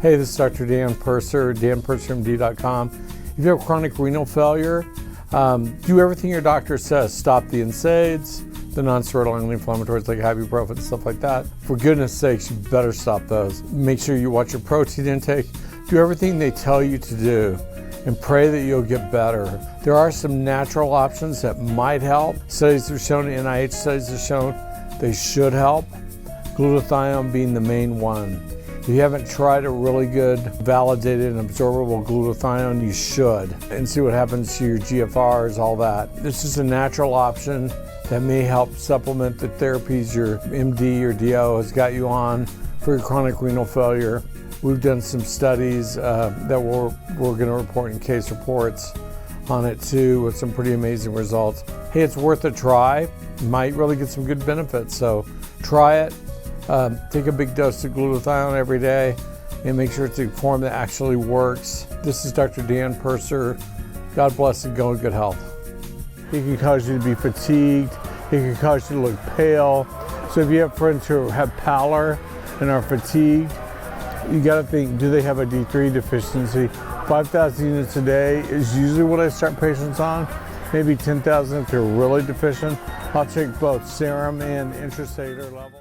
Hey, this is Dr. Dan Purser, danpursermd.com. If you have chronic renal failure, do everything your doctor says. Stop the NSAIDs, the non-steroidal anti-inflammatories like ibuprofen, stuff like that. For goodness sakes, you better stop those. Make sure you watch your protein intake. Do everything they tell you to do and pray that you'll get better. There are some natural options that might help. Studies have shown, NIH studies have shown they should help. Glutathione being the main one. If you haven't tried a really good, validated and absorbable glutathione, you should. And see what happens to your GFRs, all that. This is a natural option that may help supplement the therapies your MD or DO has got you on for your chronic renal failure. We've done some studies that we're going to report in case reports on it too, with some pretty amazing results. Hey, it's worth a try. You might really get some good benefits, so try it. Take a big dose of glutathione every day and make sure it's a form that actually works. This is Dr. Dan Purser. God bless and go in good health. It can cause you to be fatigued. It can cause you to look pale. So if you have friends who have pallor and are fatigued, you got to think, do they have a D3 deficiency? 5,000 units a day is usually what I start patients on. Maybe 10,000 if they're really deficient. I'll check both serum and intracellular level.